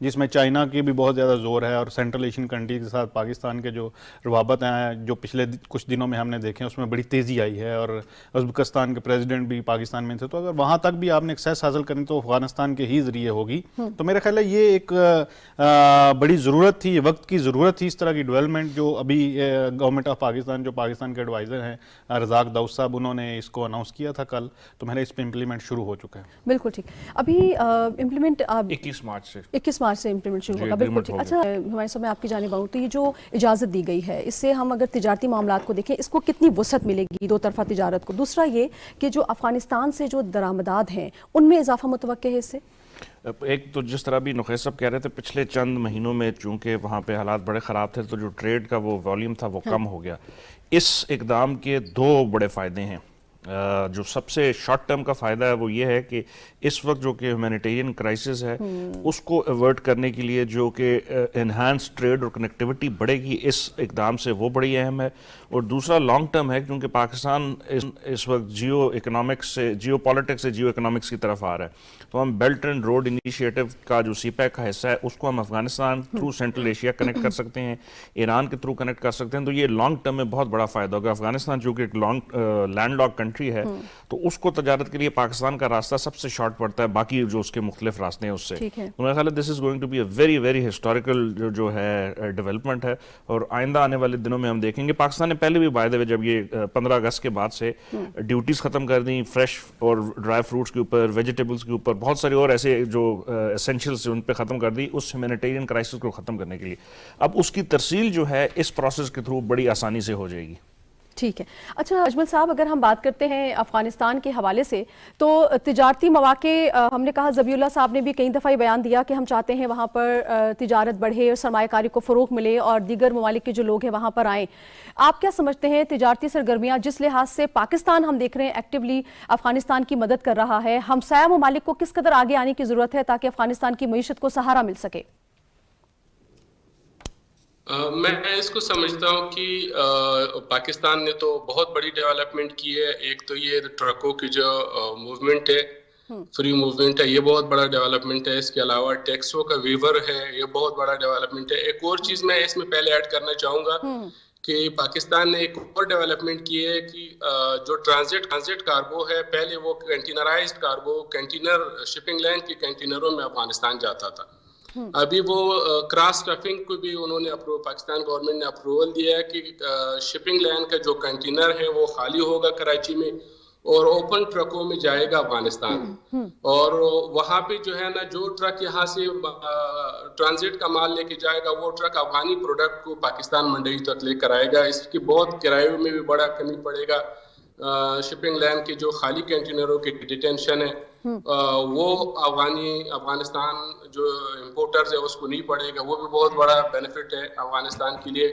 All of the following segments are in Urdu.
جس میں چائنا کی بھی بہت زیادہ زور ہے اور سینٹرل ایشین کنٹریز کے ساتھ پاکستان کے جو روابط ہیں جو پچھلے کچھ دنوں میں ہم نے دیکھے اس میں بڑی تیزی آئی ہے، اور ازبکستان کے پریزیڈنٹ بھی پاکستان میں تھے، تو اگر وہاں تک بھی آپ نے ایکسیس حاصل کرنی تو افغانستان کے ہی ذریعے ہوگی. تو میرا خیال ہے یہ ایک بڑی ضرورت تھی، وقت کی ضرورت تھی اس طرح کی ڈیولپمنٹ، جو ابھی گورنمنٹ آف پاکستان جو پاکستان کے ایڈوائزر ہیں رزاق داؤد صاحب، انہوں نے اس کو اناؤنس کیا تھا کل، تو میرا اس پہ امپلیمنٹ شروع ہو چکا ہے. بالکل ٹھیک. ابھی امپلیمنٹ 21 مارچ سے امپلیمنٹ شروع ہوگا. بالکل ٹھیک. اچھا ہمارے صاحب میں آپ کی جانب آؤں تو یہ جو اجازت دی گئی ہے اس سے ہم اگر تجارتی معاملات کو دیکھیں اس کو کتنی وسعت ملے گی دو طرفہ تجارت کو؟ دوسرا یہ کہ جو افغانستان سے جو درآمدات ہیں ان میں اضافہ متوقع ہے اس سے؟ ایک تو جس طرح بھی نقیص صاحب کہہ رہے تھے پچھلے چند مہینوں میں چونکہ وہاں پہ حالات بڑے خراب تھے تو جو ٹریڈ کا وہ والیوم تھا وہ کم ہو گیا. اس اقدام کے دو بڑے فائدے ہیں. جو سب سے شارٹ ٹرم کا فائدہ ہے وہ یہ ہے کہ اس وقت جو کہ ہیومینیٹیرین کرائسس ہے اس کو ایورٹ کرنے کے لیے جو کہ انہانس ٹریڈ اور کنیکٹیوٹی بڑھے گی، اس اقدام سے وہ بڑی اہم ہے. اور دوسرا لانگ ٹرم ہے کیونکہ پاکستان اس وقت جیو اکنامکس سے جیو پالیٹکس سے جیو اکنامکس کی طرف آ رہا ہے، تو ہم بیلٹ اینڈ روڈ انیشیٹو کا جو سی پیک کا حصہ ہے اس کو ہم Afghanistan through central Asia connect کر سکتے ہیں، ایران کے تھرو کنیکٹ کر سکتے ہیں. تو یہ لانگ ٹرم میں بہت بڑا فائدہ ہوگا. افغانستان جو کہ ایک لینڈ لاک کنٹری ہے تو اس کو تجارت کے لیے پاکستان کا راستہ سب سے شارٹ پڑتا ہے باقی جو اس کے مختلف راستے ہیں اس سے. تو میرا خیال ہے this is going to be a very very historical جو ہے ڈیولپمنٹ ہے، اور آئندہ آنے والے دنوں میں ہم دیکھیں گے. پاکستان نے پہلے بھی بائی دا وے جب یہ 15 اگست کے بعد سے ڈیوٹیز ختم کر دیں فریش اور ڈرائی فروٹس کے اوپر، ویجیٹیبلس کے اوپر، بہت سارے اور ایسے جو اسینشیلس ان پہ ختم کر دی اس ہیومینیٹیرین کرائسس کو ختم کرنے کے لیے. اب اس کی ترسیل جو ہے اس پروسیس کے تھرو بڑی آسانی سے ہو جائے گی. ٹھیک ہے. اچھا اجمل صاحب اگر ہم بات کرتے ہیں افغانستان کے حوالے سے تو تجارتی مواقع ہم نے کہا، ذبیح اللہ صاحب نے بھی کئی دفعہ بیان دیا کہ ہم چاہتے ہیں وہاں پر تجارت بڑھے اور سرمایہ کاری کو فروغ ملے اور دیگر ممالک کے جو لوگ ہیں وہاں پر آئیں. آپ کیا سمجھتے ہیں تجارتی سرگرمیاں جس لحاظ سے پاکستان ہم دیکھ رہے ہیں ایکٹیولی افغانستان کی مدد کر رہا ہے، ہمسایہ ممالک کو کس قدر آگے آنے کی ضرورت ہے تاکہ افغانستان کی معیشت کو سہارا مل سکے؟ میں اس کو سمجھتا ہوں کہ پاکستان نے تو بہت بڑی ڈیولپمنٹ کی ہے. ایک تو یہ ٹرکوں کی جو موومنٹ ہے، فری موومنٹ ہے، یہ بہت بڑا ڈیولپمنٹ ہے. اس کے علاوہ ٹیکسوں کا ویور ہے، یہ بہت بڑا ڈیولپمنٹ ہے. ایک اور چیز میں اس میں پہلے ایڈ کرنا چاہوں گا کہ پاکستان نے ایک اور ڈیولپمنٹ کی ہے کہ جو ٹرانزٹ کارگو ہے، پہلے وہ کنٹینرائزڈ کارگو کنٹینر شپنگ لائن کے کنٹینروں میں افغانستان جاتا تھا. ابھی وہ کراس اسٹفنگ کو بھی انہوں نے پاکستان گورنمنٹ نے اپروول دیا ہے کہ شپنگ لائن کا جو کنٹینر ہے وہ خالی ہوگا کراچی میں اور اوپن ٹرکوں میں جائے گا افغانستان. اور وہاں پہ جو ہے نا جو ٹرک یہاں سے ٹرانزٹ کا مال لے کے جائے گا وہ ٹرک افغانی پروڈکٹ کو پاکستان منڈی تک لے کر آئے گا. اس کی بہت کرایوں میں بھی بڑا کمی پڑے گا. شپنگ لائن کے جو خالی کنٹینروں کے ڈیٹینشن ہے وہ افغانستان جو امپورٹرز ہے اس کو نہیں پڑے گا. وہ بھی بہت بڑا بینیفٹ ہے افغانستان کے لیے.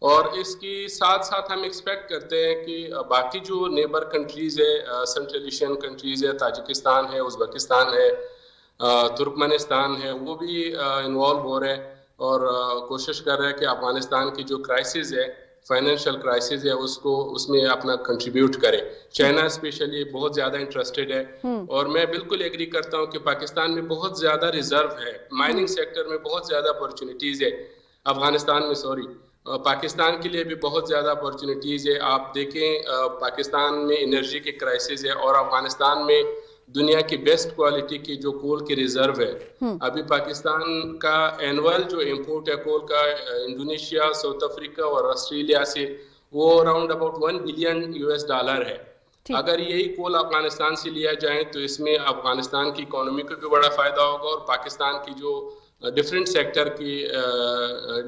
اور اس کی ساتھ ساتھ ہم ایکسپیکٹ کرتے ہیں کہ باقی جو نیبر کنٹریز ہے، سینٹرل ایشین کنٹریز ہے، تاجکستان ہے، ازبکستان ہے، ترکمنستان ہے، وہ بھی انوالو ہو رہے ہیں اور کوشش کر رہے ہیں کہ افغانستان کی جو کرائسس ہے، فائنینشیل کرائسس ہے، اس میں اپنا کنٹریبیوٹ کرے. چائنا اسپیشلی بہت زیادہ انٹرسٹڈ ہے اور میں بالکل ایگری کرتا ہوں کہ پاکستان میں بہت زیادہ ریزرو ہے. مائننگ سیکٹر میں بہت زیادہ اپرچونیٹیز ہے افغانستان میں، پاکستان کے لیے بھی بہت زیادہ اپرچونیٹیز ہے. آپ دیکھیں پاکستان میں انرجی کے کرائسس ہے اور افغانستان میں دنیا کی بیسٹ کوالٹی کی جو کول کی ریزرو ہے. ابھی پاکستان کا اینول جو امپورٹ ہے کول کا انڈونیشیا، ساؤتھ افریقہ اور آسٹریلیا سے وہ اراؤنڈ اباؤٹ $1 بلین ہے. اگر یہی کول افغانستان سے لیا جائے تو اس میں افغانستان کی اکانومی کو بھی بڑا فائدہ ہوگا اور پاکستان کی جو ڈفرینٹ سیکٹر کی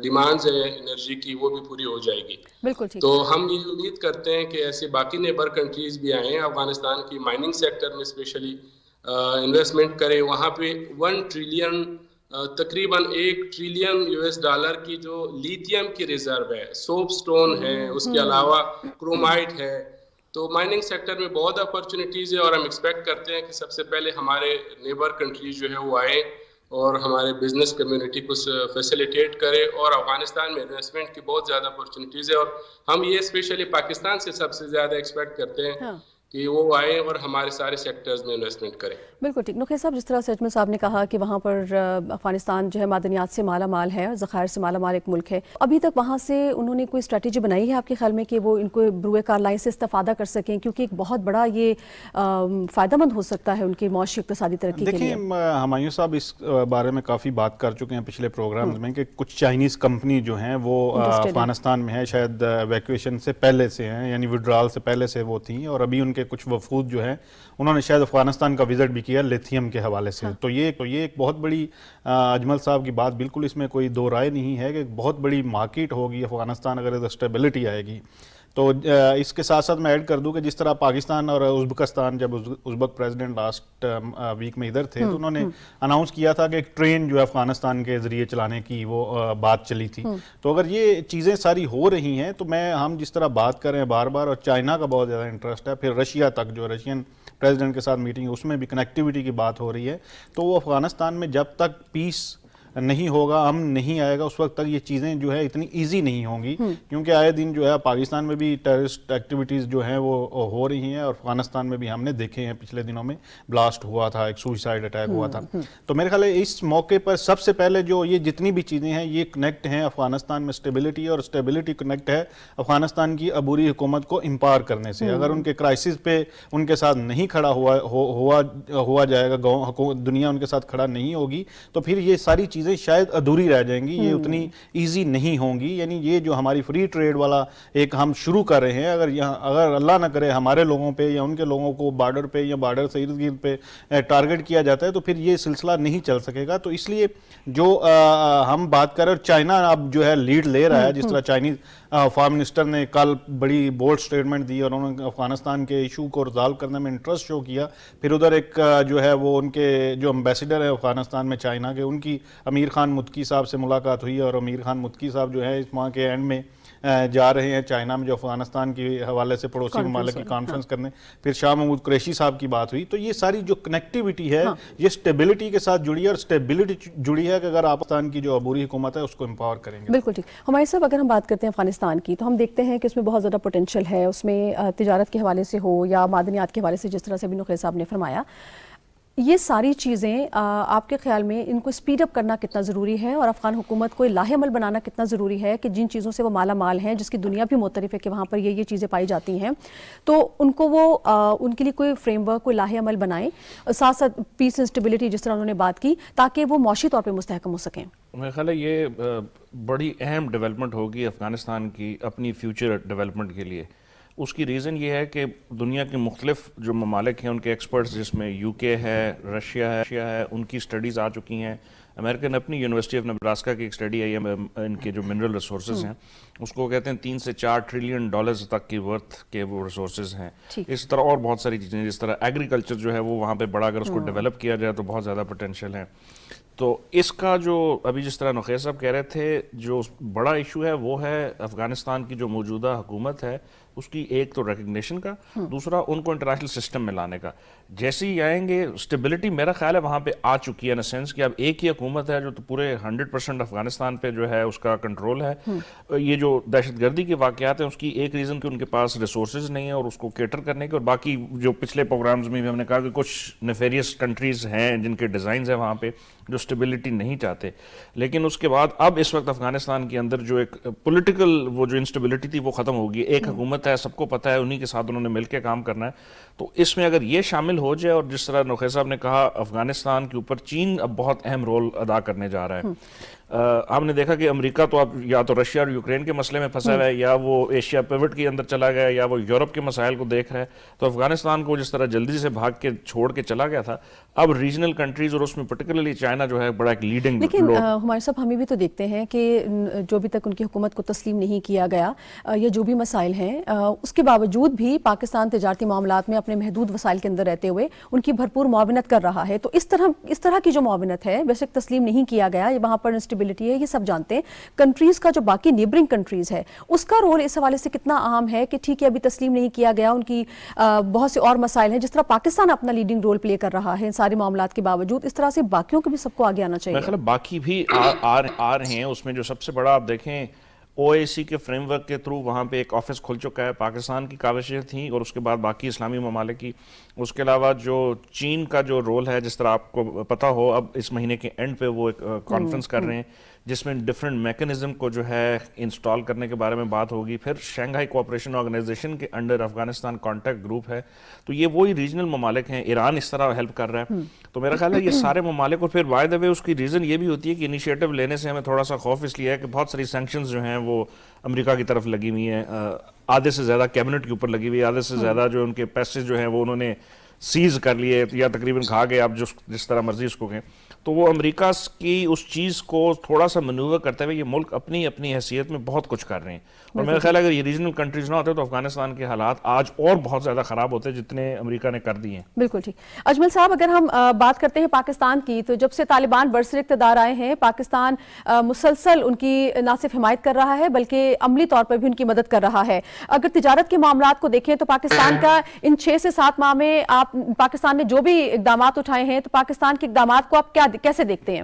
ڈیمانڈز ہیں انرجی کی وہ بھی پوری ہو جائے گی. تو ہم یہ امید کرتے ہیں کہ ایسے باقی نیبر کنٹریز بھی آئیں افغانستان کی مائننگ سیکٹر میں اسپیشلی انویسٹمنٹ کریں. وہاں پہ تقریباً $1 ٹریلین کی جو لیتھیم کی ریزرو ہے، سوپ سٹون ہے، اس کے علاوہ کرومائٹ ہے. تو مائننگ سیکٹر میں بہت اپرچونیٹیز ہے اور ہم ایکسپیکٹ کرتے ہیں کہ سب سے پہلے ہمارے نیبر کنٹریز جو ہے وہ آئیں اور ہمارے بزنس کمیونٹی کو فیسیلیٹیٹ کرے. اور افغانستان میں انویسٹمنٹ کی بہت زیادہ اپرچونیٹیز ہے اور ہم یہ اسپیشلی پاکستان سے سب سے زیادہ ایکسپیکٹ کرتے ہیں کہ وہ آئیں اور ہمارے سارے سیکٹرز میں انویسٹمنٹ کریں. بالکل ٹھیک. نقیب صاحب، جس طرح سے اجمل صاحب نے کہا کہ وہاں پر افغانستان جو ہے معدنیات سے مالا مال ہے، ذخائر سے مالا مال ایک ملک ہے، ابھی تک وہاں سے انہوں نے کوئی اسٹریٹجی بنائی ہے آپ کے خیال میں کہ وہ ان کو بروئے کار لائن سے استفادہ کر سکیں، کیونکہ ایک بہت بڑا یہ فائدہ مند ہو سکتا ہے ان کی معاشی اقتصادی ترقی کے لیے؟ دیکھیں، ہمایوں صاحب اس بارے میں کافی بات کر چکے ہیں پچھلے پروگرامز میں کہ کچھ چائنیز کمپنی جو ہیں وہ افغانستان میں ہے، شاید ایویکویشن سے پہلے سے ہیں، یعنی وڈرال سے پہلے سے وہ تھیں، اور ابھی ان کے کچھ وفود جو ہیں انہوں نے شاید افغانستان کا وزٹ بھی کیا لیتھیم کے حوالے سے. تو یہ ایک بہت بڑی، اجمل صاحب کی بات بالکل اس میں کوئی دو رائے نہیں ہے کہ ایک بہت بڑی مارکیٹ ہوگی افغانستان اگر اسٹیبلٹی آئے گی. تو اس کے ساتھ ساتھ میں ایڈ کر دوں کہ جس طرح پاکستان اور ازبکستان، جب ازبک پریزیڈنٹ لاسٹ ویک میں ادھر تھے تو انہوں نے اناؤنس کیا تھا کہ ایک ٹرین جو ہے افغانستان کے ذریعے چلانے کی وہ بات چلی تھی. تو اگر یہ چیزیں ساری ہو رہی ہیں تو ہم جس طرح بات کر رہے ہیں بار بار، اور چائنا کا بہت زیادہ انٹرسٹ ہے، پھر رشیا تک جو رشین پریزیڈنٹ کے ساتھ میٹنگ اس میں بھی کنیکٹیوٹی کی بات ہو رہی ہے. تو وہ افغانستان میں جب تک پیس نہیں ہوگا، امن نہیں آئے گا، اس وقت تک یہ چیزیں جو ہے اتنی ایزی نہیں ہوں گی. کیونکہ آئے دن جو ہے پاکستان میں بھی ٹیررسٹ ایکٹیویٹیز جو ہیں وہ ہو رہی ہیں، اور افغانستان میں بھی ہم نے دیکھے ہیں پچھلے دنوں میں بلاسٹ ہوا تھا، ایک سوئسائڈ اٹیک ہوا تھا. تو میرے خیال ہے اس موقع پر سب سے پہلے جو یہ جتنی بھی چیزیں ہیں یہ کنیکٹ ہیں افغانستان میں اسٹیبلٹی، اور اسٹیبلٹی کنیکٹ ہے افغانستان کی عبوری حکومت کو امپاور کرنے سے. اگر ان کے کرائسس پہ ان کے ساتھ نہیں کھڑا ہوا جائے گا، دنیا ان کے ساتھ کھڑا نہیں ہوگی، تو پھر یہ ساری چیزیں شاید ادھوری رہ جائیں گی، یہ اتنی ایزی نہیں ہوں گی. یعنی یہ جو ہماری فری ٹریڈ والا ایک ہم شروع کر رہے ہیں، اگر اللہ نہ کرے ہمارے لوگوں پہ یا ان کے لوگوں کو بارڈر پہ یا بارڈر سے ارد گرد پہ ٹارگٹ کیا جاتا ہے تو پھر یہ سلسلہ نہیں چل سکے گا. تو اس لیے جو ہم بات کر رہے ہیں، چائنا اب جو ہے لیڈ لے رہا ہے. جس طرح چائنیز فارم منسٹر نے کل بڑی بولڈ سٹیٹمنٹ دی اور انہوں نے افغانستان کے ایشو کو ریزالو کرنے میں انٹرسٹ شو کیا. پھر ادھر ایک جو ہے وہ ان کے جو امبیسڈر ہے افغانستان میں چائنا کے، ان کی امیر خان متقی صاحب سے ملاقات ہوئی، اور امیر خان متقی صاحب جو ہے اس ماہ کے اینڈ میں جا رہے ہیں چائنا میں جو افغانستان کے حوالے سے پڑوسی ممالک کی کانفرنس کرنے. پھر شاہ محمود قریشی صاحب کی بات ہوئی. تو یہ ساری جو کنیکٹیوٹی ہے یہ اسٹیبلٹی کے ساتھ جڑی ہے، اور اسٹیبلٹی جڑی ہے کہ اگر آپ پاکستان کی جو عبوری حکومت ہے اس کو امپاور کریں گے. بالکل ٹھیک. ہمارے صاحب، اگر ہم بات کرتے ہیں افغانستان کی تو ہم دیکھتے ہیں کہ اس میں بہت زیادہ پوٹینشیل ہے، اس میں تجارت کے حوالے سے ہو یا معدنیات کے حوالے سے، جس طرح سے ابھی نقیب صاحب نے فرمایا. یہ ساری چیزیں آپ کے خیال میں ان کو سپیڈ اپ کرنا کتنا ضروری ہے، اور افغان حکومت کو لاہ عمل بنانا کتنا ضروری ہے کہ جن چیزوں سے وہ مالا مال ہیں، جس کی دنیا بھی معترف ہے کہ وہاں پر یہ چیزیں پائی جاتی ہیں، تو ان کو وہ ان کے لیے کوئی فریم ورک، کوئی لاہ عمل بنائیں، ساتھ ساتھ پیس اینڈ اسٹیبلٹی جس طرح انہوں نے بات کی، تاکہ وہ معاشی طور پہ مستحکم ہو سکیں؟ میرے خیال ہے یہ بڑی اہم ڈیولپمنٹ ہوگی افغانستان کی اپنی فیوچر ڈیولپمنٹ کے لیے. اس کی ریزن یہ ہے کہ دنیا کے مختلف جو ممالک ہیں ان کے ایکسپرٹس، جس میں یو کے ہے، رشیا ہے، ان کی سٹڈیز آ چکی ہیں. امریکہ نے اپنی یونیورسٹی آف نبراسکا کی ایک سٹڈی آئی ہے، ان کے جو منرل ریسورسز ہیں اس کو کہتے ہیں 3 سے 4 ٹریلین ڈالرز تک کی ورتھ کے وہ ریسورسز ہیں. اس طرح اور بہت ساری چیزیں، جس طرح ایگریکلچر جو ہے وہ وہاں پہ بڑا، اگر اس کو ڈیولپ کیا جائے تو بہت زیادہ پوٹینشیل ہے. تو اس کا جو ابھی جس طرح نقیب صاحب کہہ رہے تھے، جو بڑا ایشو ہے وہ ہے افغانستان کی جو موجودہ حکومت ہے اس کی ایک تو ریکگنیشن کا، دوسرا ان کو انٹرنیشنل سسٹم میں لانے کا. جیسے ہی آئیں گے اسٹیبلٹی میرا خیال ہے وہاں پہ آ چکی ہے، ان سینس کہ اب ایک ہی حکومت ہے جو تو پورے 100% افغانستان پہ جو ہے اس کا کنٹرول ہے. یہ جو دہشت گردی کے واقعات ہیں اس کی ایک ریزن کہ ان کے پاس ریسورسز نہیں ہیں اور اس کو کیٹر کرنے کے، اور باقی جو پچھلے پروگرامز میں بھی ہم نے کہا کہ کچھ نیفیریس کنٹریز ہیں جن کے ڈیزائنز ہیں وہاں پہ جو اسٹیبلٹی نہیں چاہتے. لیکن اس کے بعد اب اس وقت افغانستان کے اندر جو ایک پولیٹیکل وہ جو انسٹیبلٹی تھی وہ ختم ہوگی. ایک حکومت ہے، سب کو پتہ ہے، انہی کے ساتھ انہوں نے مل کے کام کرنا ہے. تو اس میں اگر یہ شامل ہو جائے، اور جس طرح نقیب صاحب نے کہا افغانستان کے اوپر چین اب بہت اہم رول ادا کرنے جا رہا ہے. ہم نے دیکھا کہ امریکہ تو اب یا تو رشیا اور یوکرین کے مسئلے میں پھنسا ہوا ہے، یا وہ ایشیا پیوٹ کے اندر چلا گیا، یا وہ یورپ کے مسائل کو دیکھ رہا ہے. تو افغانستان کو جس طرح جلدی سے بھاگ کے چھوڑ کے چلا گیا تھا، اب ریجنل کنٹریز اور اس میں پرٹیکولرلی چائنا جو ہے بڑا ایک لیڈنگ. لیکن ہمارے صاحب ہمیں بھی تو دیکھتے ہیں کہ جو ابھی تک ان کی حکومت کو تسلیم نہیں کیا گیا یا جو بھی مسائل ہیں، اس کے باوجود بھی پاکستان تجارتی معاملات میں اپنے محدود وسائل کے اندر رہتے ہوئے ان کی بھرپور معاونت کر رہا ہے. تو اس طرح کی جو معاونت ہے، بیشک تسلیم نہیں کیا گیا، وہاں پر انسٹیبلٹی ہے، یہ سب جانتے ہیں. کنٹریز کا جو باقی نیبرنگ کنٹریز ہے اس کا رول اس حوالے سے کتنا اہم ہے کہ ٹھیک ہے ابھی تسلیم نہیں کیا گیا، ان کی بہت سے اور مسائل ہیں، جس طرح پاکستان اپنا لیڈنگ رول پلے کر رہا ہے ان سارے معاملات کے باوجود، اس طرح سے باقیوں کو بھی سب کو آگے آنا چاہیے. میرے خیال باقی بھی آ رہے ہیں. اس میں جو سب سے بڑا آپ دیکھیں OAC کے فریم ورک کے تھرو وہاں پہ ایک آفس کھل چکا ہے. پاکستان کی کاوشیں تھیں اور اس کے بعد باقی اسلامی ممالک کی. اس کے علاوہ جو چین کا جو رول ہے, جس طرح آپ کو پتہ ہو اب اس مہینے کے اینڈ پہ وہ ایک کانفرنس کر رہے ہیں جس میں ڈفرینٹ میکنزم کو جو ہے انسٹال کرنے کے بارے میں بات ہوگی. پھر شنگھائی کوآپریشن آرگنائزیشن کے انڈر افغانستان کانٹیکٹ گروپ ہے, تو یہ وہی ریجنل ممالک ہیں. ایران اس طرح ہیلپ کر رہا ہے. تو میرا خیال ہے یہ سارے ممالک, اور پھر بائی دا وے اس کی ریزن یہ بھی ہوتی ہے کہ انیشیٹو لینے سے ہمیں تھوڑا سا خوف اس لیے ہے کہ بہت ساری سینکشنز جو ہیں وہ امریکہ کی طرف لگی ہوئی ہیں, آدھے سے زیادہ کیبنٹ کے اوپر لگی ہوئی ہے, آدھے سے زیادہ جو ان کے پیسز جو ہیں وہ انہوں نے سیز کر لیے یا تقریباً کھا گئے, آپ جس طرح مرضی اس کو کہیں. تو وہ امریکہ کی اس چیز کو تھوڑا سا منوور کرتے ہوئے یہ ملک اپنی حیثیت میں بہت کچھ کر رہے ہیں. اور میرا خیال ہے اگر یہ ریجنل کنٹریز نہ ہوتے تو افغانستان کے حالات آج اور بہت زیادہ خراب ہوتے جتنے امریکہ نے کر دیے ہیں. بالکل ٹھیک. اجمل صاحب, اگر ہم بات کرتے ہیں پاکستان کی, تو جب سے طالبان برسر اقتدار آئے ہیں پاکستان مسلسل ان کی نہ صرف حمایت کر رہا ہے بلکہ عملی طور پر بھی ان کی مدد کر رہا ہے. اگر تجارت کے معاملات کو دیکھیں تو پاکستان کا ان 6 سے 7 ماہ میں پاکستان نے جو بھی اقدامات اٹھائے ہیں, تو پاکستان کے اقدامات کو آپ کیسے دیکھتے ہیں,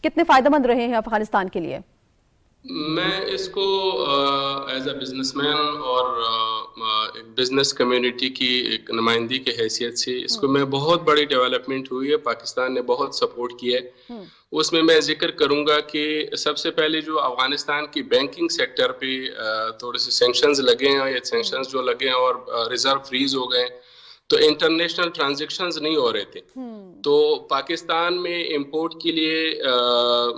کتنے فائدہ مند رہے ہیں افغانستان کے لیے؟ میں اس کو ایز اے بزنس مین اور ایک بزنس کمیونٹی کی ایک نمائندگی کی حیثیت سے اس کو میں بہت بڑی ڈیولپمنٹ ہوئی ہے, پاکستان نے بہت سپورٹ کیا ہے. اس میں ذکر کروں گا کہ سب سے پہلے جو افغانستان کی بینکنگ سیکٹر پہ تھوڑے سے سینکشنز لگے ہیں, یہ سینکشنز جو لگے ہیں اور ریزرو فریز ہو گئے, تو انٹرنیشنل ٹرانزیکشنز نہیں ہو رہے تھے. تو پاکستان میں امپورٹ کے لیے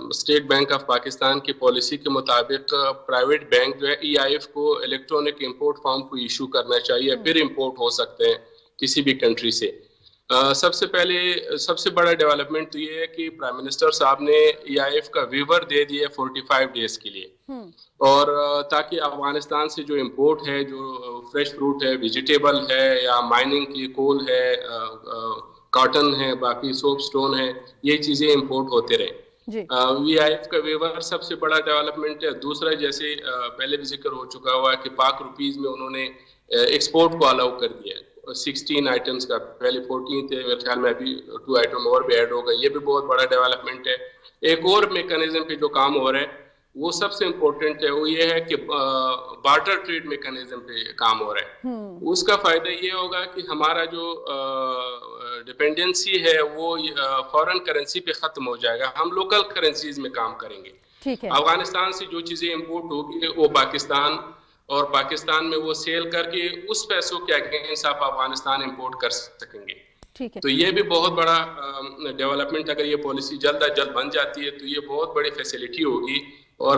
اسٹیٹ بینک آف پاکستان کی پالیسی کے مطابق پرائیویٹ بینک جو ہے EIF کو الیکٹرانک امپورٹ فارم کو ایشو کرنا چاہیے, پھر امپورٹ ہو سکتے ہیں کسی بھی کنٹری سے. سب سے بڑا ڈیولپمنٹ تو یہ ہے کہ پرائم منسٹر صاحب نے EIF کا ویور دے دیا 45 ڈیز کے لیے, اور تاکہ افغانستان سے جو امپورٹ ہے, جو فریش فروٹ ہے, ویجیٹیبل ہے, یا مائننگ کی کول ہے, کاٹن ہے, باقی سوپ سٹون ہے, یہ چیزیں امپورٹ ہوتے رہے. EIF کا ویور سب سے بڑا ڈیولپمنٹ ہے. دوسرا, جیسے پہلے بھی ذکر ہو چکا ہوا ہے کہ پاک روپیز میں انہوں نے ایکسپورٹ کو الاؤ کر دیا ہے 16 آئٹمز کا, پہلے 14 تھے, میرے خیال میں ابھی 2 آئٹم اور بھی ایڈ ہو گئے. یہ بھی بہت بڑا ڈیولپمنٹ ہے. ایک اور میکانزم پہ جو کام ہو رہا ہے وہ سب سے امپورٹنٹ ہے, وہ یہ ہے کہ بارٹر ٹریڈ میکانزم پہ کام ہو رہا ہے. اس کا فائدہ یہ ہوگا کہ ہمارا جو ڈپینڈنسی ہے وہ فورن کرنسی پہ ختم ہو جائے گا, ہم لوکل کرنسیز میں کام کریں گے. افغانستان سے جو چیزیں امپورٹ ہوگی وہ پاکستان, اور پاکستان میں وہ سیل کر کے اس پیسوں کے اگینسٹ آپ افغانستان امپورٹ کر سکیں گے. تو یہ بھی بہت بڑا ڈیولپمنٹ, اگر یہ پالیسی جلد از جلد بن جاتی ہے تو یہ بہت بڑی فیسلٹی ہوگی. اور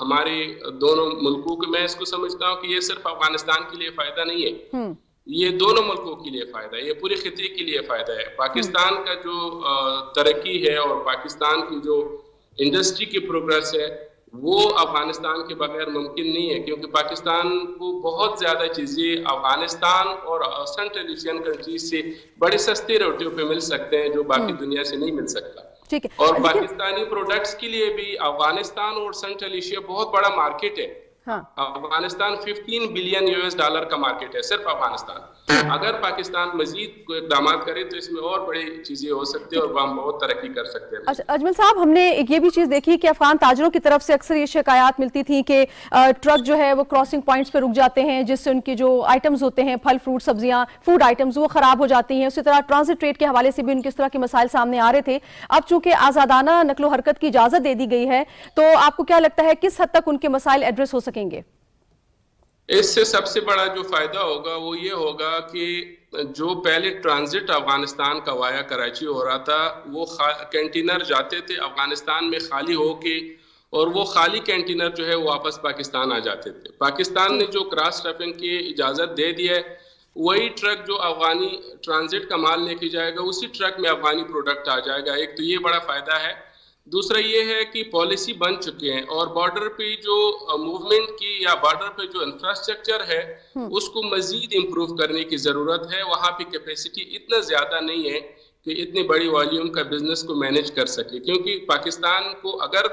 ہمارے دونوں ملکوں کے, میں اس کو سمجھتا ہوں کہ یہ صرف افغانستان کے لیے فائدہ نہیں ہے, یہ دونوں ملکوں کے لیے فائدہ ہے, یہ پورے خطے کے لیے فائدہ ہے. پاکستان کا جو ترقی ہے اور پاکستان کی جو انڈسٹری کی پروگرس ہے وہ افغانستان کے بغیر ممکن نہیں ہے, کیونکہ پاکستان کو بہت زیادہ چیزیں افغانستان اور سینٹرل ایشین کنٹریز سے بڑے سستے ریٹوں پہ مل سکتے ہیں جو باقی دنیا سے نہیں مل سکتا. اور پاکستانی پروڈکٹس کے لیے بھی افغانستان اور سینٹرل ایشیا بہت بڑا مارکیٹ ہے. افغانستان $15 بلین کا مارکیٹ ہے, صرف افغانستان. اگر پاکستان مزید کوئی اقدامات کرے تو اس میں اور بڑی چیزیں ہو سکتی ہیں اور ہم بہت ترقی کر سکتے ہیں. اجمل صاحب, ہم نے یہ بھی چیز دیکھی کہ افغان تاجروں کی طرف سے اکثر یہ شکایات ملتی تھیں کہ ٹرک جو ہے وہ کراسنگ پوائنٹس پہ رک جاتے ہیں, جس سے ان کی جو آئٹمز ہوتے ہیں, پھل فروٹ سبزیاں, فوڈ آئٹمز, وہ خراب ہو جاتی ہیں. اسی طرح ٹرانزٹ ٹریڈ کے حوالے سے بھی ان کے اس طرح کے مسائل سامنے آ رہے تھے. اب چونکہ آزادانہ نقل و حرکت کی اجازت دے دی گئی ہے, تو آپ کو کیا لگتا ہے کس حد تک ان کے مسائل ایڈریس ہو سکیں گے؟ اس سے سب سے بڑا جو فائدہ ہوگا وہ یہ ہوگا کہ جو پہلے ٹرانزٹ افغانستان کا وایا کراچی ہو رہا تھا, وہ کنٹینر جاتے تھے افغانستان میں خالی ہو کے, اور وہ خالی کنٹینر جو ہے واپس پاکستان آ جاتے تھے. پاکستان نے جو کراس ٹریفنگ کی اجازت دے دی ہے, وہی ٹرک جو افغانی ٹرانزٹ کا مال لے کے جائے گا اسی ٹرک میں افغانی پروڈکٹ آ جائے گا. ایک تو یہ بڑا فائدہ ہے. دوسرا یہ ہے کہ پالیسی بن چکے ہیں, اور بارڈر پہ جو موومنٹ کی یا بارڈر پہ جو انفراسٹرکچر ہے اس کو مزید امپروو کرنے کی ضرورت ہے. وہاں پہ کیپیسٹی اتنا زیادہ نہیں ہے کہ اتنی بڑی والیوم کا بزنس کو مینیج کر سکے, کیونکہ پاکستان کو اگر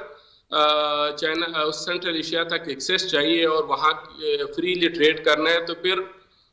چائنا سینٹرل ایشیا تک ایکسیس چاہیے اور وہاں فریلی ٹریڈ کرنا ہے تو پھر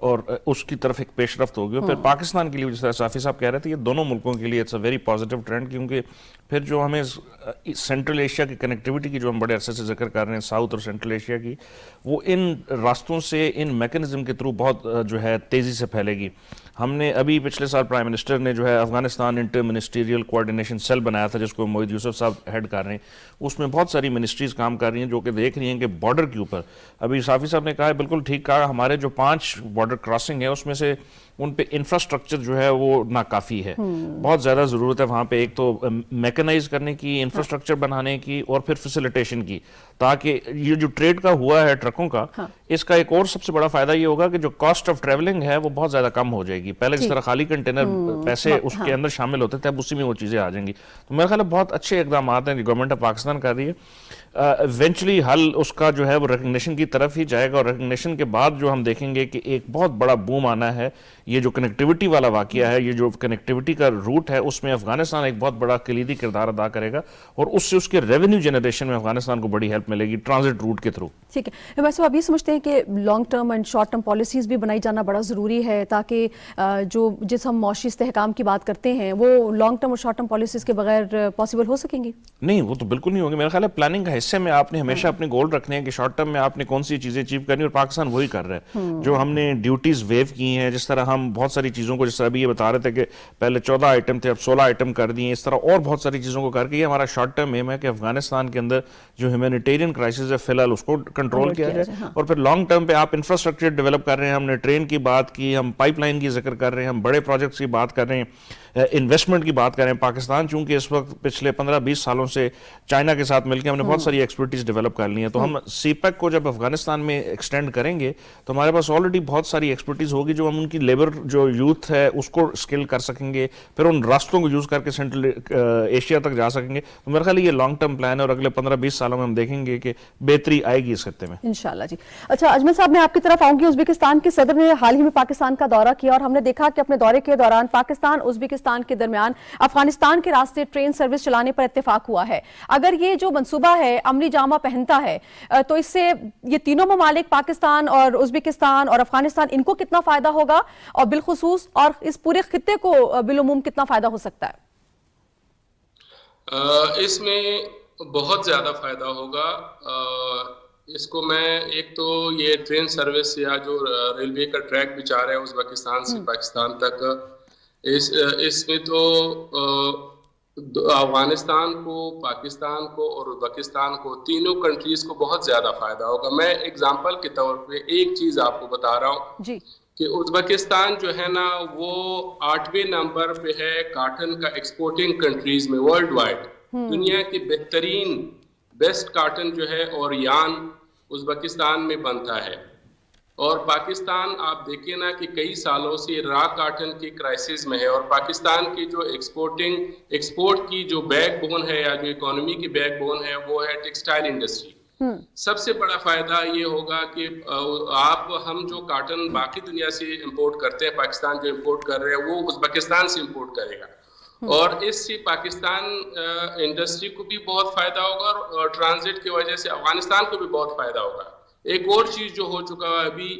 اور اس کی طرف ایک پیش رفت ہوگی. اور پھر پاکستان کے لیے جس طرح صافی صاحب کہہ رہے تھے، یہ دونوں ملکوں کے لیے it's a very positive trend, کیونکہ پھر جو ہمیں سینٹرل ایشیا کی کنیکٹیوٹی کی جو ہم بڑے عرصے سے ذکر کر رہے ہیں، ساؤتھ اور سینٹرل ایشیا کی، وہ ان راستوں سے، ان میکنزم کے تھرو بہت جو ہے تیزی سے پھیلے گی. ہم نے ابھی پچھلے سال پرائم منسٹر نے جو ہے Afghanistan inter ministerial coordination cell بنایا تھا، جس کو موحد یوسف صاحب ہیڈ کر رہے ہیں. اس میں بہت ساری منسٹریز کام کر رہی ہیں جو کہ دیکھ رہی ہیں کہ بارڈر کے اوپر، ابھی صافی صاحب نے کہا ہے بالکل ٹھیک کہا، ہمارے جو 5 بارڈر کراسنگ ہیں اس میں سے ان پہ انفراسٹرکچر جو ہے وہ ناکافی ہے. بہت زیادہ ضرورت ہے وہاں پہ ایک تو میکنائز کرنے کی، انفراسٹرکچر بنانے کی، اور پھر فیسیلیٹیشن کی، تاکہ یہ جو ٹریڈ کا ہوا ہے ٹرکوں کا، اس کا ایک اور سب سے بڑا فائدہ یہ ہوگا کہ جو کاسٹ آف ٹریولنگ ہے وہ بہت زیادہ کم ہو جائے گی. پہلے جس طرح خالی کنٹینر پیسے اس کے اندر شامل ہوتے تھے، اب اسی میں وہ چیزیں آ جائیں گی. تو میرا خیال ہے بہت اچھے اقدامات ہیں جو گورنمنٹ آف پاکستان کر رہی ہے. ایونچولی حل اس کا جو ہے وہ ریکگنیشن کی طرف ہی جائے گا، اور ریکگنیشن کے بعد جو ہم دیکھیں گے کہ ایک بہت بڑا بوم آنا ہے. یہ جو کنیکٹیوٹی والا واقعہ ہے، یہ جو کنیکٹیوٹی کا روٹ ہے، اس میں افغانستان ایک بہت بڑا کلیدی کردار ادا کرے گا، اور اس سے اس کے ریونیو جنریشن میں افغانستان کو بڑی ہیلپ ملے گی ٹرانزٹ روٹ کے تھرو. ٹھیک ہے، ویسے آپ یہ سمجھتے ہیں کہ long term and short term policies بھی بنائی جانا بڑا ضروری ہے، تاکہ جس ہم معاشی استحکام کی بات کرتے ہیں وہ لانگ ٹرم اور شارٹ ٹرم پالیسیز کے بغیر پاسبل ہو سکیں گی؟ نہیں، وہ تو بالکل نہیں ہوگی. میرا خیال ہے پلاننگ کا حصے میں آپ نے ہمیشہ اپنے گول رکھنے ہیں کہ شارٹ ٹرم میں آپ نے کون سی چیزیں اچیو کرنی، اور پاکستان وہی کر رہا ہے. جو ہم نے ڈیوٹیز ویو کی ہیں، جس طرح ہم بہت ساری چیزوں کو، جس طرح ابھی یہ بتا رہے تھے کہ پہلے 14 آئٹم تھے اب 16 آئٹم کر دیے، اس طرح اور بہت ساری چیزوں کو کر کے یہ ہمارا شارٹ ٹرم ایم ہے کہ افغانستان کے اندر جو ہیومینیٹیرین کرائسس ہے فی الحال اس کو کنٹرول کیا جائے. اور پھر لانگ ٹرم پہ آپ انفراسٹرکچر ڈیولپ کر رہے ہیں، ہم نے ٹرین کی بات کی، ہم پائپ لائن کی ذکر کر رہے ہیں، ہم بڑے پروجیکٹس کی بات کر رہے ہیں، انویسٹمنٹ کی بات کریں. پاکستان چونکہ اس وقت پچھلے 15-20 سالوں سے چائنا کے ساتھ مل کے ہم نے بہت ساری ایکسپرٹیز ڈیولپ کر لی ہیں، تو ہم سی پیک کو جب افغانستان میں ایکسٹینڈ کریں گے تو ہمارے پاس آلریڈی بہت ساری ایکسپرٹیز ہوگی جو ہم ان کی لیبر جو یوتھ ہے اس کو اسکل کر سکیں گے، پھر ان راستوں کو یوز کر کے سینٹرل ایشیا تک جا سکیں گے. تو میرا خیال ہے یہ لانگ ٹرم پلان ہے، اور اگلے 15-20 سالوں میں ہم دیکھیں گے کہ بہتری آئے گی اس خطے میں انشاءاللہ. جی اچھا اجمل صاحب، میں آپ کی طرف آؤں گی. ازبکستان کے صدر نے حال ہی میں پاکستان کا دورہ کیا، اور ہم نے دیکھا کہ اپنے دورے کے دوران پاکستان ازبکستان کے درمیان افغانستان کے راستے ٹرین سروس چلانے پر اتفاق ہوا ہے. اگر یہ جو منصوبہ ہے عملی جامہ پہنتا ہے تو اس سے یہ تینوں ممالک پاکستان اور ازبکستان اور افغانستان ان کو کتنا فائدہ ہوگا، اور بالخصوص اور اس پورے خطے کو بالعموم کتنا فائدہ ہو سکتا ہے؟ اس میں بہت زیادہ فائدہ ہوگا. اس کو میں ایک تو یہ ٹرین سروس یا جو ریلوے کا ٹریک بچا رہا ہے ازبکستان سے پاکستان تک، اس میں تو افغانستان کو، پاکستان کو اور ازبکستان کو، تینوں کنٹریز کو بہت زیادہ فائدہ ہوگا. میں اگزامپل کے طور پہ ایک چیز آپ کو بتا رہا ہوں جی کہ ازبکستان جو ہے نا وہ 8ویں نمبر پہ ہے کاٹن کا ایکسپورٹنگ کنٹریز میں ورلڈ وائڈ. دنیا کی بہترین بیسٹ کاٹن جو ہے اور یان ازبکستان میں بنتا ہے. اور پاکستان آپ دیکھیں نا کہ کئی سالوں سے را کاٹن کی کرائسس میں ہے، اور پاکستان کی جو ایکسپورٹ کی جو بیک بون ہے یا جو اکانومی کی بیک بون ہے وہ ہے ٹیکسٹائل انڈسٹری. سب سے بڑا فائدہ یہ ہوگا کہ ہم جو کاٹن باقی دنیا سے امپورٹ کرتے ہیں، پاکستان جو امپورٹ کر رہے ہیں وہ ازبکستان سے امپورٹ کرے گا، اور اس سے پاکستان انڈسٹری کو بھی بہت فائدہ ہوگا، اور ٹرانزٹ کی وجہ سے افغانستان کو بھی بہت فائدہ ہوگا. ایک اور چیز جو ہو چکا ہے ابھی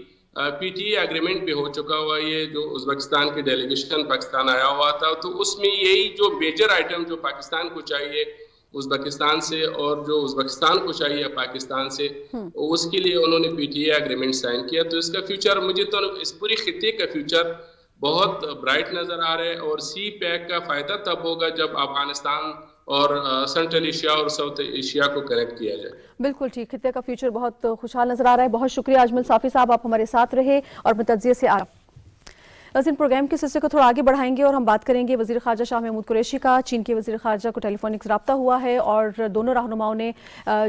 پی ٹی اے ایگریمنٹ پہ ہو چکا ہوا، یہ جو ازبکستان کی ڈیلیگیشن پاکستان آیا ہوا تھا، تو اس میں یہی جو میجر آئٹم جو پاکستان کو چاہیے ازبکستان سے اور جو ازبکستان کو چاہیے پاکستان سے، اس کے لیے انہوں نے P T A agreement sign کیا. تو اس کا فیوچر، مجھے تو اس پوری خطے کا فیوچر بہت برائٹ نظر آ رہا ہے. اور سی پیک کا فائدہ تب ہوگا جب افغانستان اور سینٹرل ایشیا اور ساؤتھ ایشیا کو کنیکٹ کیا جائے. بالکل ٹھیک، خطے کا فیوچر بہت خوشحال نظر آ رہا ہے. بہت شکریہ اجمل صافی صاحب، آپ ہمارے ساتھ رہے اور اپنے تجزیے سے ناظرین پروگرام کے سلسلے کو تھوڑا آگے بڑھائیں گے اور ہم بات کریں گے وزیر خارجہ شاہ محمود قریشی کا. چین کے وزیر خارجہ کو ٹیلی فونک رابطہ ہوا ہے اور دونوں رہنماؤں نے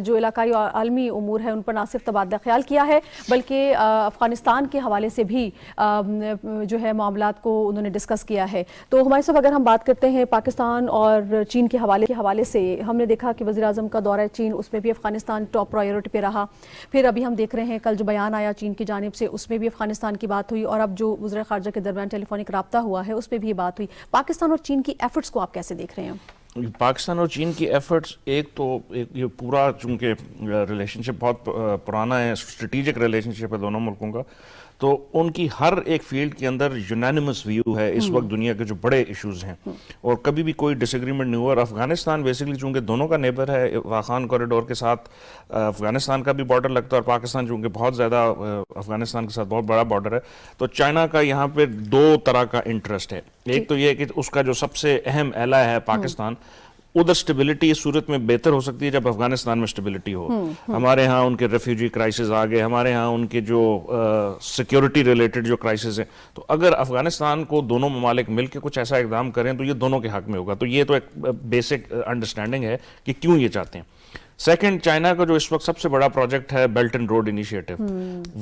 جو علاقائی اور عالمی امور ہیں ان پر نہ صرف تبادلہ خیال کیا ہے بلکہ افغانستان کے حوالے سے بھی جو ہے معاملات کو انہوں نے ڈسکس کیا ہے. تو ہمارے صاحب اگر ہم بات کرتے ہیں پاکستان اور چین کے حوالے سے، ہم نے دیکھا کہ وزیر اعظم کا دورہ چین، اس میں بھی افغانستان ٹاپ پرائیورٹی پہ رہا. پھر ابھی ہم دیکھ رہے ہیں کل جو بیان آیا چین کی جانب سے اس میں بھی افغانستان کی بات ہوئی، اور اب جو وزیر خارجہ کے درمیان ٹیلی فونک رابطہ ہوا ہے اس پہ بھی یہ بات ہوئی. پاکستان اور چین کی ایفرٹس کو آپ کیسے دیکھ رہے ہیں؟ پاکستان اور چین کی ایفرٹس، ایک تو یہ پورا چونکہ ریلیشن شپ بہت پرانا ہے، اسٹریٹجک ریلیشن شپ ہے دونوں ملکوں کا، تو ان کی ہر ایک فیلڈ کے اندر یونانیمس ویو ہے اس وقت دنیا کے جو بڑے ایشوز ہیں، اور کبھی بھی کوئی ڈس ایگریمنٹ نہیں ہوا. اور افغانستان بیسکلی چونکہ دونوں کا نیبر ہے، واخان کوریڈور کے ساتھ افغانستان کا بھی بارڈر لگتا ہے، اور پاکستان چونکہ بہت زیادہ افغانستان کے ساتھ بہت بڑا بارڈر ہے، تو چائنا کا یہاں پہ دو طرح کا انٹرسٹ ہے. ایک تو یہ کہ اس کا جو سب سے اہم ایلا ہے پاکستان، ادھر سٹیبلٹی اس صورت میں بہتر ہو سکتی ہے جب افغانستان میں سٹیبلٹی ہو. ہمارے ہاں ان کے ریفیوجی کرائسس آ گئے، ہمارے ہاں ان کے جو سیکیورٹی ریلیٹڈ جو کرائسس ہیں، تو اگر افغانستان کو دونوں ممالک مل کے کچھ ایسا اقدام کریں تو یہ دونوں کے حق میں ہوگا. تو یہ تو ایک بیسک انڈرسٹینڈنگ ہے کہ کیوں یہ چاہتے ہیں. سیکنڈ، چائنا کا جو اس وقت سب سے بڑا پروجیکٹ ہے بیلٹ اینڈ روڈ انیشیٹو،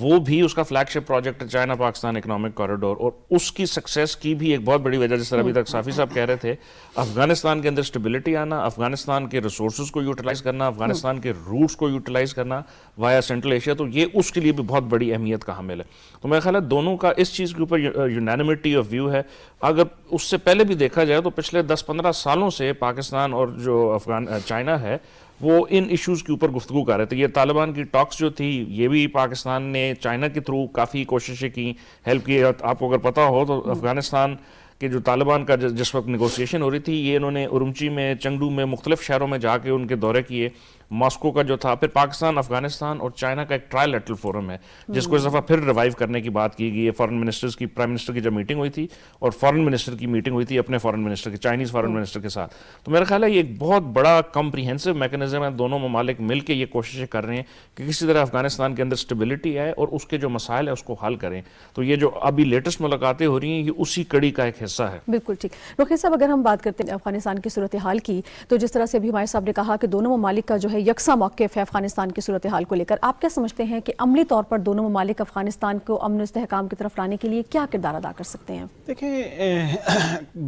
وہ بھی اس کا فلیگ شپ پروجیکٹ ہے چائنا پاکستان اکنامک کوریڈور، اور اس کی سکسیس کی بھی ایک بہت بڑی وجہ، جس طرح ابھی تک صافی صاحب کہہ رہے تھے، افغانستان کے اندر سٹیبلٹی آنا، افغانستان کے ریسورسز کو یوٹیلائز کرنا، افغانستان کے روٹس کو یوٹیلائز کرنا وایا سینٹرل ایشیا، تو یہ اس کے لیے بھی بہت بڑی اہمیت کا حامل ہے. تو میرا خیال ہے دونوں کا اس چیز کے اوپر یونانیمٹی آف ویو ہے. اگر اس سے پہلے بھی دیکھا جائے تو پچھلے 10-15 سالوں سے پاکستان اور جو چائنا ہے وہ ان ایشوز کے اوپر گفتگو کر رہے تھے. یہ طالبان کی ٹاکس جو تھی، یہ بھی پاکستان نے چائنا کے تھرو کافی کوششیں کی، ہیلپ کی. آپ کو اگر پتہ ہو تو افغانستان کہ جو طالبان کا جس وقت نیگوسیشن ہو رہی تھی، یہ انہوں نے اورمچی میں، چنگڈو میں، مختلف شہروں میں جا کے ان کے دورے کیے. ماسکو کا جو تھا، پھر پاکستان، افغانستان اور چائنا کا ایک ٹرائل لیٹرل فورم ہے جس کو اس دفعہ پھر ریوائیو کرنے کی بات کی گئی ہے. فارن منسٹرز کی، پرائم منسٹر کی جب میٹنگ ہوئی تھی، اور فارن منسٹر کی میٹنگ ہوئی تھی اپنے فارن منسٹر کے، چائنیز فارن منسٹر کے ساتھ. تو میرا خیال ہے یہ ایک بہت بڑا کمپریہنسو میکنزم ہے. دونوں ممالک مل کے یہ کوششیں کر رہے ہیں کہ کسی طرح افغانستان کے اندر سٹیبلٹی آئے اور اس کے جو مسائل ہیں اس کو حل کریں. تو یہ جو ابھی لیٹسٹ ملاقاتیں ہو رہی ہیں، یہ اسی کڑی کا ایک حصہ ہے. بالکل ٹھیک. رقیہ صاحب، اگر ہم بات کرتے ہیں افغانستان کی صورتحال کی، تو جس طرح سے ابھی ہمارے صاحب نے کہا کہ دونوں ممالک کا جو ہے یکساں موقف ہے افغانستان کی صورتحال کو لے کر، آپ کیا سمجھتے ہیں کہ عملی طور پر دونوں ممالک افغانستان کو امن و استحکام کی طرف لانے کے لیے کیا کردار ادا کر سکتے ہیں؟ دیکھیں،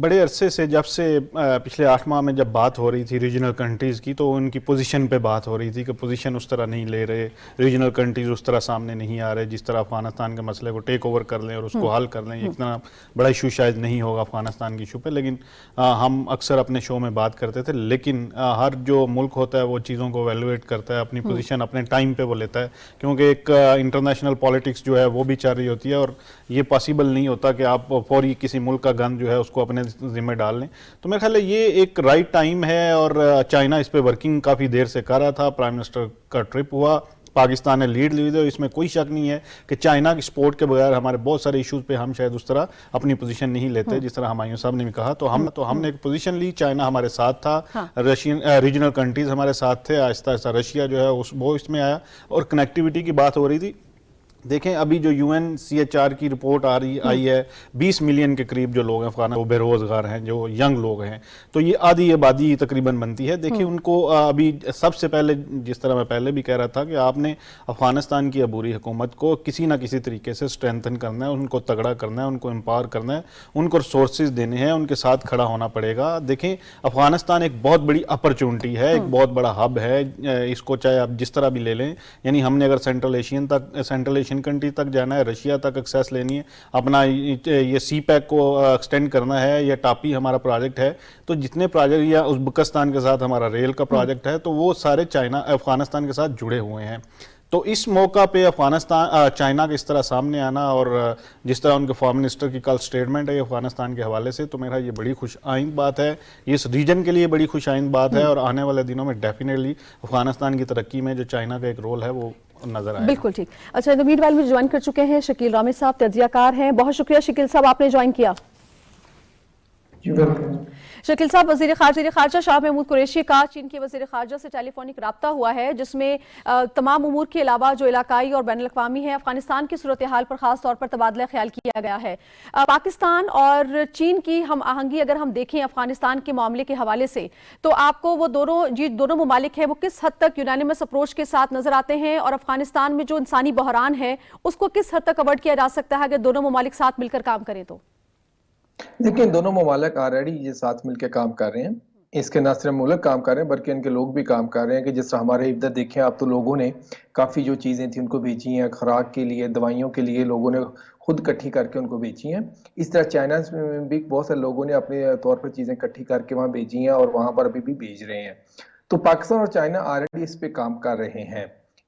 بڑے عرصے سے، جب سے پچھلے 8 ماہ میں جب بات ہو رہی تھی ریجنل کنٹریز کی، تو ان کی پوزیشن پہ بات ہو رہی تھی کہ پوزیشن اس طرح نہیں لے رہے، ریجنل کنٹریز اس طرح سامنے نہیں آ رہے جس طرح افغانستان کے مسئلے کو ٹیک اوور کر لیں اور اس کو حل کر لیں. اتنا بڑا ایشو شاید نہیں ہوگا افغانستان کی ایشو پہ، لیکن ہم اکثر اپنے شو میں بات کرتے تھے. لیکن ہر جو ملک ہوتا ہے وہ چیزوں کو ایویلویٹ کرتا ہے، اپنی پوزیشن اپنے ٹائم پہ وہ لیتا ہے، کیونکہ ایک انٹرنیشنل پالیٹکس جو ہے وہ بھی چل رہی ہوتی ہے، اور یہ پاسبل نہیں ہوتا کہ آپ فوری کسی ملک کا گن جو ہے اس کو اپنے ذمہ ڈال لیں. تو میرے خیال ہے یہ ایک رائٹ ٹائم ہے، اور چائنا اس پہ ورکنگ کافی دیر سے کر رہا تھا. پرائم منسٹر کا ٹرپ ہوا، پاکستان نے لیڈ لی ہوئی، اس میں کوئی شک نہیں ہے کہ چائنا کی سپورٹ کے بغیر ہمارے بہت سارے ایشوز پہ ہم شاید اس طرح اپنی پوزیشن نہیں لیتے جس طرح ہمایوں صاحب نے بھی کہا. تو ہم نے ایک پوزیشن لی، چائنا ہمارے ساتھ تھا، ریجنل کنٹریز ہمارے ساتھ تھے، آہستہ آہستہ رشیا جو ہے وہ اس میں آیا، اور کنیکٹیوٹی کی بات ہو رہی تھی. دیکھیں، ابھی جو UNCHR کی رپورٹ آئی ہے، 20 ملین کے قریب جو لوگ ہیں افغان، وہ بے روزگار ہیں، جو ینگ لوگ ہیں، تو یہ آدھی آبادی تقریباً بنتی ہے. دیکھیں، ان کو ابھی سب سے پہلے، جس طرح میں پہلے بھی کہہ رہا تھا، کہ آپ نے افغانستان کی عبوری حکومت کو کسی نہ کسی طریقے سے اسٹرینتھن کرنا ہے، ان کو تگڑا کرنا ہے، ان کو امپاور کرنا ہے، ان کو ریسورسز دینے ہیں، ان کے ساتھ کھڑا ہونا پڑے گا. دیکھیں، افغانستان ایک بہت بڑی اپرچونٹی ہے، ایک بہت بڑا ہب ہے. اس کو چاہے آپ جس طرح بھی لے لیں، یعنی ہم نے اگر سینٹرل ایشین کنٹری تک جانا ہے، رشیا تک ایکسیس لینی ہے، اپنا یہ سی پیک کو ایکسٹینڈ کرنا ہے، یا ٹاپی ہمارا پروجیکٹ ہے، تو جتنے پروجیکٹ، یا ازبکستان کے ساتھ ہمارا ریل کا پروجیکٹ ہے، تو وہ سارے افغانستان کے ساتھ جڑے ہوئے ہیں. تو اس موقع پہ چائنا کے اس طرح سامنے آنا، اور جس طرح ان کے فارن منسٹر کی کل سٹیٹمنٹ ہے افغانستان کے حوالے سے، تو میرا یہ بڑی خوش آئند بات ہے، اس ریجن کے لیے بڑی خوش آئند بات ہے. اور آنے والے دنوں میں ڈیفینیٹلی افغانستان کی ترقی میں جو چائنا کا ایک رول ہے وہ نظر آئے. بالکل ٹھیک. اچھا، مید وائل میں جوائن کر چکے ہیں شکیل رامد صاحب، تجزیہ کار ہیں. بہت شکریہ شکیل صاحب، آپ نے جوائن کیا. شکیل صاحب، وزیر خارجہ شاہ محمود قریشی کا چین کے وزیر خارجہ سے ٹیلی فونک رابطہ ہوا ہے، جس میں تمام امور کے علاوہ جو علاقائی اور بین الاقوامی ہے، افغانستان کی صورتحال پر خاص طور پر تبادلہ خیال کیا گیا ہے. پاکستان اور چین کی ہم آہنگی اگر ہم دیکھیں افغانستان کے معاملے کے حوالے سے، تو آپ کو وہ دونوں ممالک ہیں وہ کس حد تک یونانیمس اپروچ کے ساتھ نظر آتے ہیں، اور افغانستان میں جو انسانی بحران ہے اس کو کس حد تک اوائڈ کیا جا سکتا ہے اگر دونوں ممالک ساتھ مل کر کام کریں؟ تو دیکھیں، دونوں ممالک آلریڈی یہ ساتھ مل کے کام کر رہے ہیں. اس کے نہ صرف ملک کام کر رہے ہیں بلکہ ان کے لوگ بھی کام کر رہے ہیں. کہ جس طرح ہمارے ادھر دیکھیں آپ، تو لوگوں نے کافی جو چیزیں تھیں ان کو بھیجی ہیں، خوراک کے لیے، دوائیوں کے لیے لوگوں نے خود اکٹھی کر کے ان کو بھیجی ہیں. اس طرح چائنا میں بھی بہت سارے لوگوں نے اپنے طور پر چیزیں اکٹھی کر کے وہاں بھیجی ہیں، اور وہاں پر ابھی بھی بھیج رہے ہیں. تو پاکستان اور چائنا آلریڈی اس پہ کام کر رہے ہیں.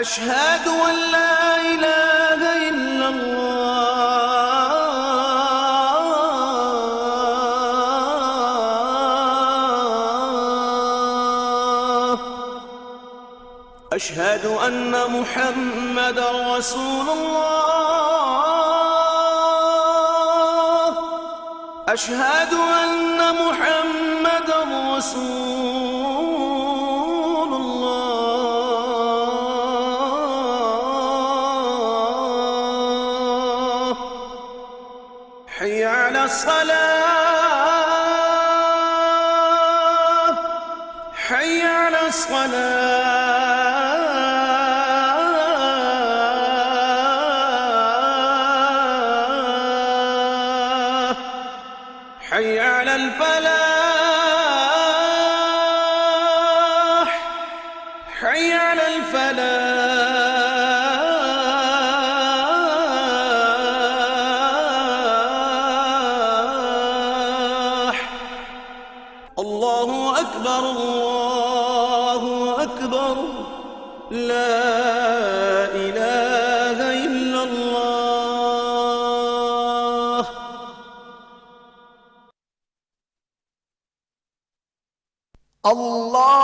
أشهد أن لا إله إلا الله، أشهد أن محمدا رسول الله، أشهد أن محمدا رسول الله، حي على الصلاة، حي على الصلاة، حي على الفلاح، حي على الفلاح. الله أكبر، الله أكبر، لا إله إلا الله.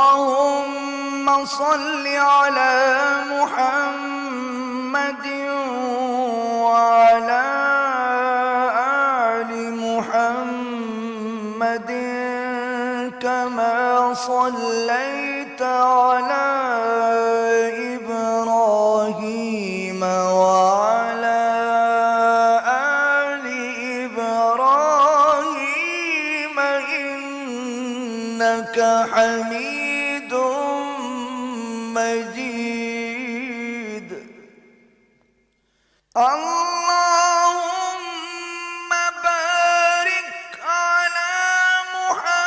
اللهم صل على محمد وعلى آل محمد كما صليت على إبراهيم وعلى آل إبراهيم إنك حميد مجيد. اللهم بارك على محمد